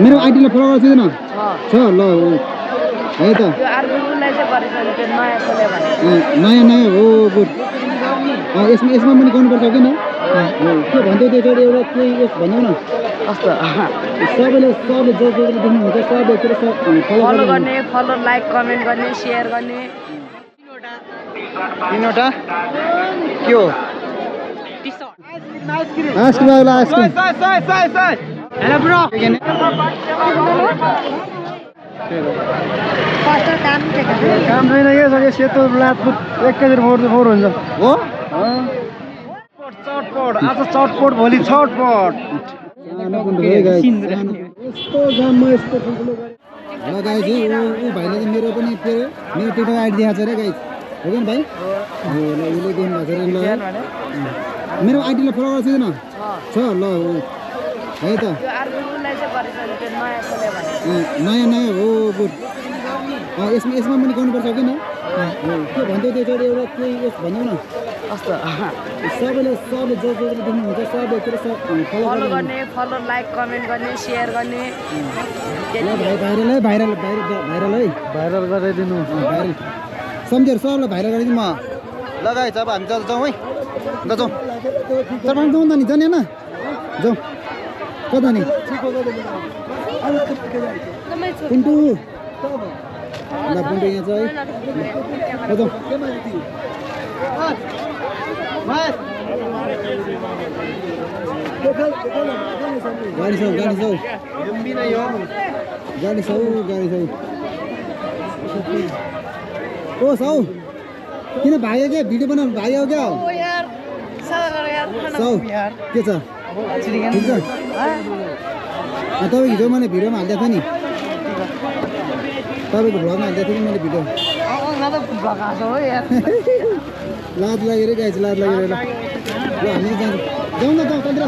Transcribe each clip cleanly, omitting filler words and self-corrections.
मेरो आइडीलाई फलो गरेको छैन छ ल है त नयाँ नयाँ हो गुड यसमा यसमा पनि गर्नुपर्छ किन के भन्थ्यो त्यो छोरी एउटा केही भनिदेऊ न सबैले जो देख्नुहुन्छ सबैतिर फलो गर्ने फलो लाइक कमेन्ट गर्ने सेयर गर्ने तीनवटा के हो आइसक्रिम हेलो ब्रो काम छैन के सके सेतो लातपुत एकैचोटि फोहोर हुन्छ हो चटपट आज चटपट भोलि छटपट यस्तो जाममा यस्तो ठुल्ठुलो गाडी ल गाइज ऊ भाइले चाहिँ मेरो पनि मेरो टिकटक आइडी देखाएको छ रे गाइज हो कि भाइ ल उसले देख्नु भएको छ ल मेरो आइडीलाई फलो गरेको छैन छ ल है त नयाँ नयाँ हो गुड यसमा यसमा पनि गर्नुपर्छ किन के भन्थ्यो त्यो छोरी एउटा केही भनिदेऊ न सबैले जो देख्नुहुन्छ सबैतिर फलो गर्ने फलो लाइक कमेन्ट गर्ने सेयर गर्ने भाइरल गराइदिनु भाइरल सम्झेर सबलाई भाइरल गरिदिनु म लगाएछ अब हामी जाउँ है जाउँ तपाईँ जाउँ न नि जाने न जाउँ कता नि पिन्टु ल पिन्टु यहाँ छ है जाउँ गाडी छौ ओ सौ किन भाइ के भिडियो बनाउनु भाइ हो क्या सौ के छ ठिक छ तपाईँ हिजो मैले भिडियोमा हालिदिएको थिएँ नि तपाईँको भ्लगमा हालिदिएको थिएँ कि मैले भिडियो लाज लागेर गाइज लाज लागेर ल हामी जाउँ न जाउँ कतिर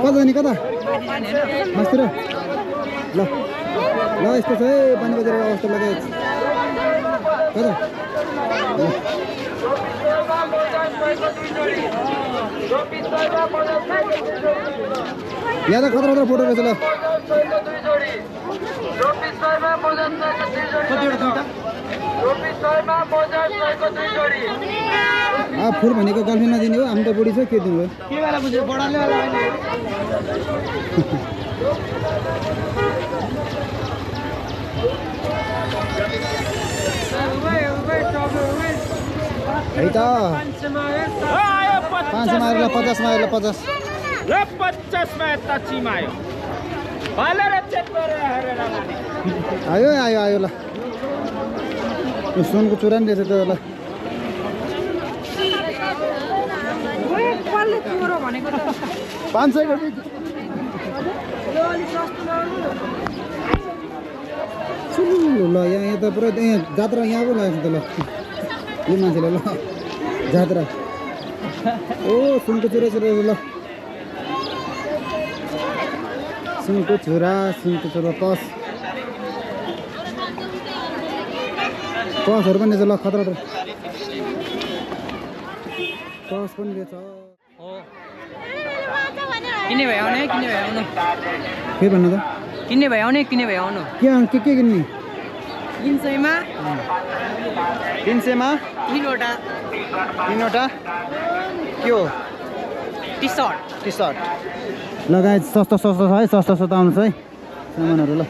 कता नि कता मास्तिर ल यस्तो छ है पानी बजारको अवस्था लगाएछ कता यहाँ त खतरा खतरा फोटो रहेछ ल फुल भनेको गर्लफ्रेन्ड नदिने हो हामी त बुढी छ के दिनु है त 500 मारेर 50 मारेर 50 र 50 मा तची मायो बालेर चेक गरेर हेरेर माने आयो ल यो सुनको चुरा नि रहेछ त ल 500 रुपैयाँ ल यहाँ त पुरा यहाँ जात्रा यहाँ पो लागेको त ल यो मान्छेले ल जात्रा ओ सुनको चुरा ल सुनको चुरा कसहरू पनि रहेछ ल खतरा कस पनि रहेछ किन्ने भए आउने के भन्नु त किन्ने भए आउने के के किन्ने 300 मा 300 मा तीनवटा के हो टी सर्ट लगाए सस्तो छ है सस्तो आउनुहोस् है सामानहरू ल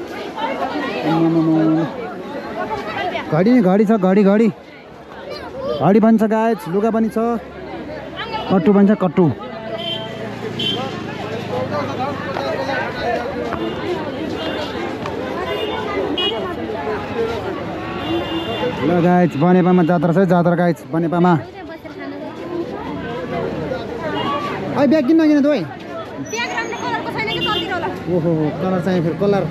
घडी छ घडी पनि छ गाइस लुगा पनि छ कट्टु पनि छ कट्टु ल गाइस बनेपामा जात्रा छ जात्रा गाइस बनेपामा आई ब्याग किन्न त भाइ ओहो कलर चाहियो फेरि कलर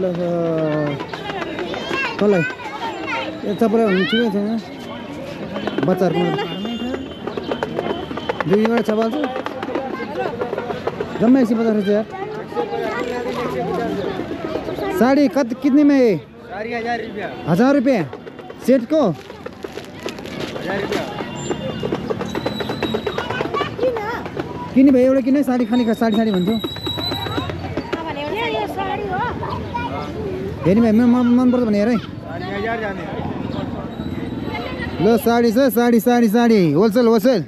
ल कसलाई यता पुरा हुनु ठिकै छैन बच्चाहरूको दुईवटा चप्पल छ जम्मै 150 रुपये यार साड़ी कितने में है 1000 रुपये सेट को 1000 रुपये किने भाइ एउटा किने साडी खाली साडी साडी भन्छु हेर्ने भाइ मन पर्छ भने हेर है ल साडी छ साडी साडी साडी होलसेल होलसेल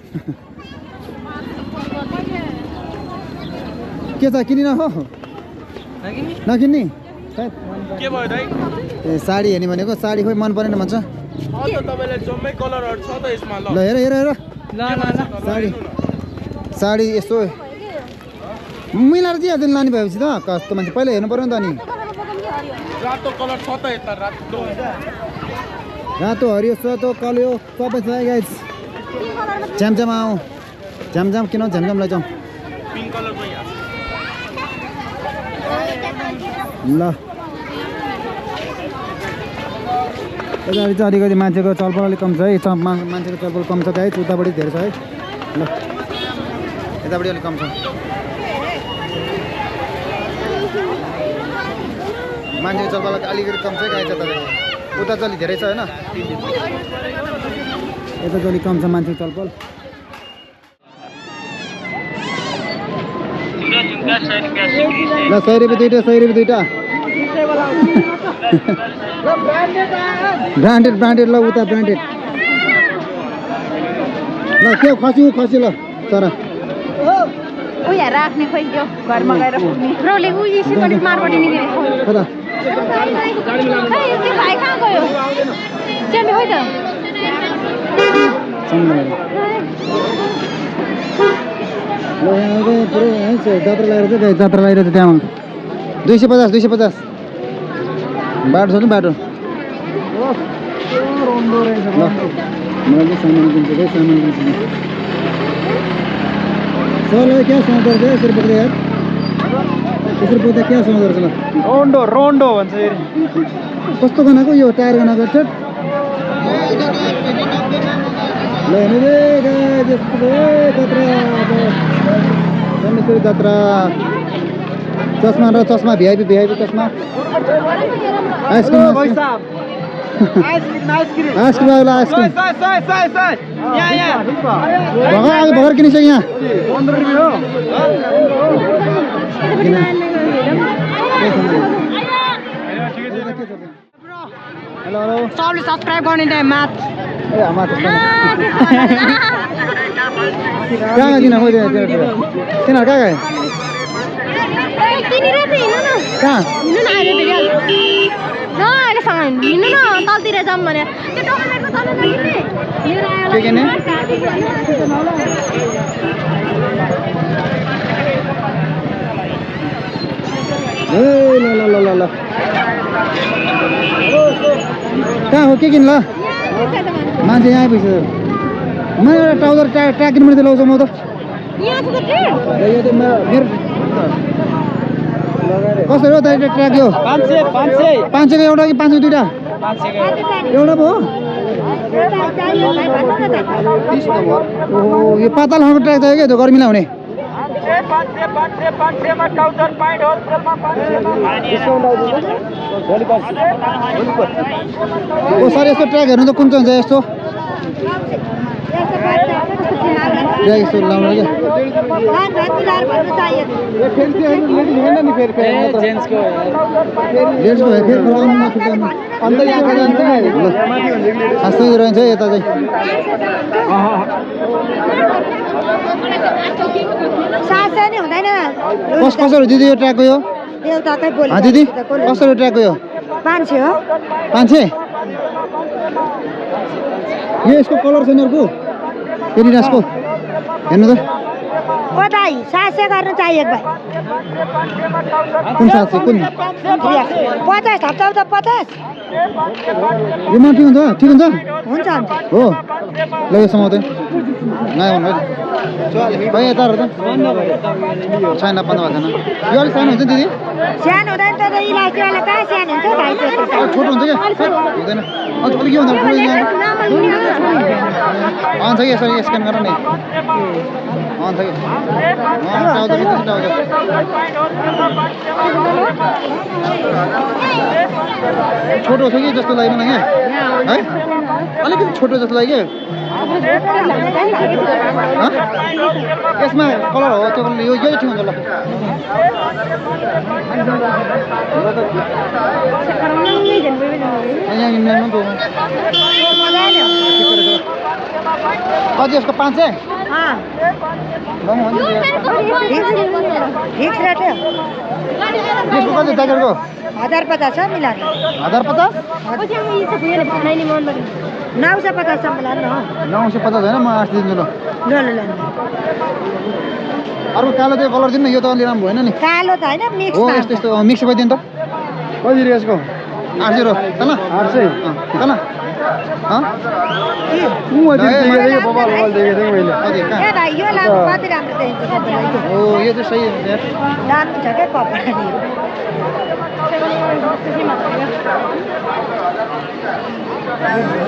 के छ किनिन हो नकिन्ने के भयो दाइ ए साडी हेर्ने भनेको साडी खोइ मन परेन भन्छ त तपाईलाई जम्मै कलरहरु छ त यसमा ल हेर हेर हेर साडी साडी यस्तो मिलाएर दिइहाल्छ नि लाने भएपछि त कस्तो मान्छे पहिला हेर्नु पर्यो नि त नि रातो कलर छ त यता रातो रातो हरियो सेतो कालो सबै छ गाइस झ्यामझ्याम आऊ झ्यामझ्याम किन झ्यामझ्याम लैजाउँ पिङ्क कलर पनि ल यतापट्टि चाहिँ अलिकति मान्छेको चलपल अलिक कम छ है मान्छेको चलपल कम छ गाइस उतापट्टि धेरै छ है ल यतापट्टि अलिक कम छ मान्छेको चलपल अलिकति कम छ गाइस उता चाहिँ धेरै छ होइन यता चाहिँ अलिक कम छ मान्छेको चलपल ल 100 रुपियाँ दुईटा 100 रुपियाँ दुईटा ब्रान्डेड ब्रान्डेड ल उता ब्रान्डेड ल के खसी खसी ल तर उयो राख्ने खोइ त्यो घरमा गएर पुग्ने रोले उयो सिपटी मारपटी निक्ले कता त्यो भाइ कहाँ गयो चाहिँ खोइ त ल यहाँको पुरै जात्रा लगाएर चाहिँ जात्रा लगाएर चाहिँ त्यहाँ 250 250 बाटो छ नि बाटो ल मलाई सामान किन्छु भाइ सामान किन्छु सर क्या समाचार छ यसरी बोक्दै यार यसरी बोक्दा क्या समाचार छ ल रोन्डो रोन्डो भन्छ कस्तो गनाएको यो टायर गनाएको छ ल हेर्नु रे गाइस यस्तो जात्रा जन्मेश्वरी जात्रा चस्मा र चस्मा भिआइपी भिआइपी चस्मा आइसक्रिम आइसक्रिम आइसक्रिम भर्खर भर्खर किनिस यहाँ 15 रुपियाँ हेलो हेलो सबले सब्स्क्राइब गर्ने टाइम माथ ए माथ कहाँ किन खोइ तिनीहरू कहाँ गए कहाँ हिँड्नु न तलतिर जाऊँ भने त्यो टोकनको तल के किने ए ल ल ल ल कहाँ हो के किन ल मान्छे यहाँ आइपुग्छ म एउटा ट्राउजर ट्र्याक किन्नु मात्रै लगाउँछु म त मेरो कसरी हो त ट्र्याक यो 500 को एउटा कि 500 दुईटा एउटा पो ओहो यो पातल खालको ट्र्याक चाहियो क्या त्यो गर्मीलाई हुने ओ सर यस्तो ट्र्याक हेर्नु त कुन चाहिँ हुन्छ यस्तो ट्र्याक यस्तो लाउनु क्या खासै रहन्छ यता चाहिँ कसरी दिदी यो ट्र्याकको यो दिदी कसरी ट्र्याकको यो 500 हो 500 यो यसको कलर छैन अर्को एडिडासको हेर्नु त ओ दाइ 700 गर्न चाहिएको भाइ कुन 700 कुन 50 थप्छौ त 50 यो मा ठिक हुन्छ हुन्छ हो ल यो समाउँदै नयाँ भन्नु भाइ यता हेर त छैन बन्द भएको छैन यो अलिक सानो हुन्छ दिदी सानो हुँदैन त इलाचीवाला कहाँ सानो हुन्छ भाइ छोटो हुन्छ क्या हुँदैन अलिक के भन्दा अन छ कि यसरी स्क्यान गर नि अन छ कि छोटो छ कि जस्तो लाग्यो मलाई है अलिकति छोटो जस्तो लाग्यो यसमा कलर हो त्यो यो यही ठिक हुन्छ ल कति यसको 500 ठीक रेट है यसको कति ज्याकेटको 1050 छ मिलाएर 1050 950 सम्म मिलाएर 950 हैन म 8 दिन्छु ल ल ल ल अर्को कालो त्यो कलर दिनु न यो त अलि राम्रो भएन नि कालो त हैन मिक्स हो यस्तो यस्तो मिक्स भइदिनु त कति रेसको 80 तल 800 तल ए भाइ यो लाम कति राम्रो देखिन्छ ओ यो चाहिँ सही हो यार दामी छ के कपडा नि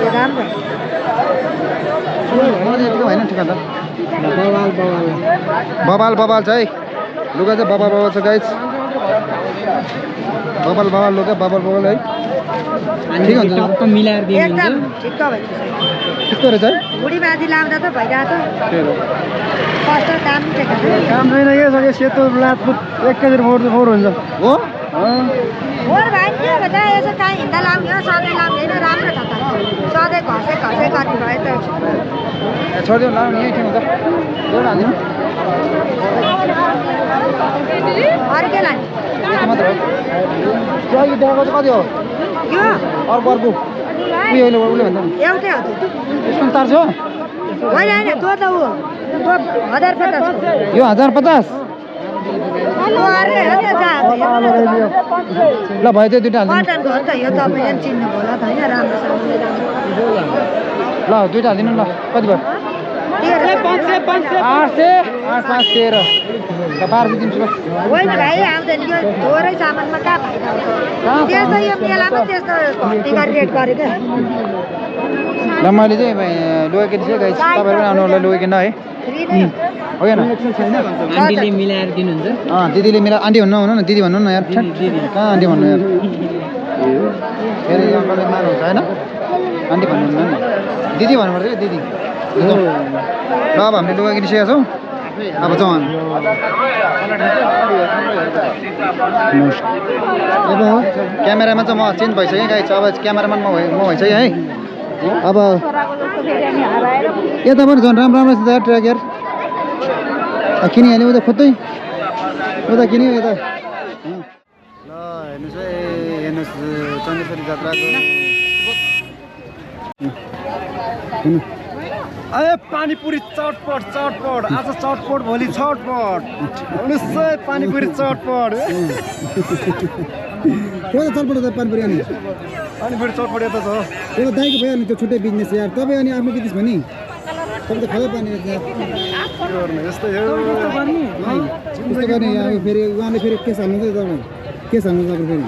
यो राम्रो मलाई यतिको हैन ठिक छ बबाल छ है लुगा चाहिँ बबाल छ गाइस बबाल लुगा बबाल है ठिक हुन्छ टक्क मिलाएर एकदम ठिक भयो त्यस्तो रहेछ है बुढी माथि लाउँदा त भइरहेको कस्तो दामी देखाउँछ काम छैन के सके सेतो लातपुत एकैचोटि फोहोर हुन्छ हो फोहोर भाइ के भन्छ यसो काहीँ हिँड्दा लाउने हो सधैँ लाउने होइन राम्रो छ त सधैँ घसे गर्ने भयो त छोडिदिउँ ल यहीँ ठिक हुन्छ एउटा हालिदिनु अरू के लाने यति मात्र हो त्यो अघि देखाएको चाहिँ कति हो यो अर्को उयो उसले भन्छ नि एउटै हो त्यो यसको तार छ होइन होइन त्यो त ऊ त्यो 1050 यो 1050 त्यो अर्कै हो त्यो ल भयो त्यो दुइटा हालिदिनु कटनको हो नि त यो तपाईँले पनि चिन्नुभयो होला त होइन राम्रोसँगले ल दुइटा हालिदिनु ल कति भयो 800 8 5 13 ल 12 दिन्छु ल होइन भाइ आउँदैन यो थोरै सामानमा कहाँ फाइदा हुन्छ त्यस्तो यो मेलामा त्यस्तो घटी गरी रेट गरेको क्या ल मैले चाहिँ लुगा किन्छु है गाइस तपाईँहरू पनि आउनु होला लुगा किन्न है हो कि आन्टीले मिलाएर दिनुहुन्छ दिदीले मिला आन्टी भन्नु हुनु न दिदी भन्नु न यार कहाँ आन्टी भन्नु यार फेरि अङ्कलले मार्नुहुन्छ होइन आन्टी भन्नुहुन्न नि दिदी भन्नुपर्छ क्या दिदी ल अब हामीले लुगा किनिसकेका छौँ अब जाउँ अब क्यामेरामा चाहिँ म चेन्ज भइसकेँ गाइस अब क्यामेरामा म भइसकेँ है अब यता पनि झन् राम्रो राम्रो छ त ट्र्याक यार किनिहाल्यो उता खोज्दै उता किन्यो यता ल हेर्नुहोस् है हेर्नुहोस् चण्डेश्वरी जात्राको अरे पानीपुरी चटपट आज चटपट भोलि छटपट हेर्नुहोस् है पानीपुरी चटपट कता चलपट त पानीपुरी अनि पानीपुरी चटपट यता छ एउटा दाइको भयो नि त्यो छुट्टै बिजनेस यार तपाईँ अनि आफ्नो बिजनेस भने तपाईँ त खाँदै पानी यस्तै हो त्यस्तो गर्ने अब फेरि उहाँले फेरि केस हाल्नुहुन्छ तपाईँ केस हाल्नु तपाईँ फेरि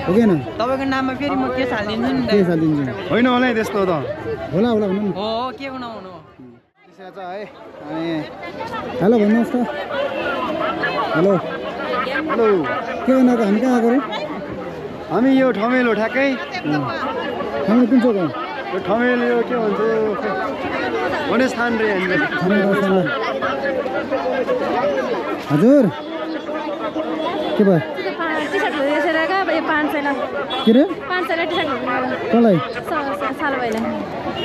हो कि होइन तपाईँको नाममा फेरि म केस हालिदिन्छु नि केस हालिदिन्छु होइन होला है त्यस्तो त होला भन्नु नि हो के बनाउनु है अनि हेलो भन्नुहोस् त हेलो हेलो के बनाएको हामी कहाँ आएको रे हामी यो ठमेल हो ठ्याक्कै हाम्रो कुन चोक हो यो ठमेल यो के भन्छ गणेश थान रे हामी हजुर के भयो के रे कसलाई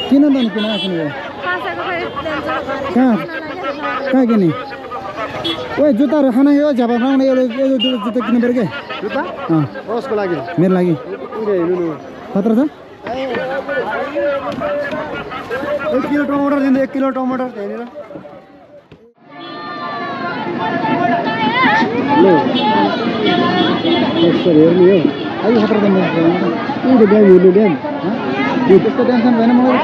किन त नि किन आएको भयो कहाँ किने ओ जुत्ताहरू खाना यो झ्यापा खाउने एउटा जुत्ता किन्नु पऱ्यो क्या जुत्ता कसको लागि मेरो लागि खतरा छ 1 किलो टमाटर दिनु 1 किलो टमाटर त्यहाँनिर हेर्ने हो अहिले खतरा त ड्याम त्यस्तो टेन्सन भएन मलाई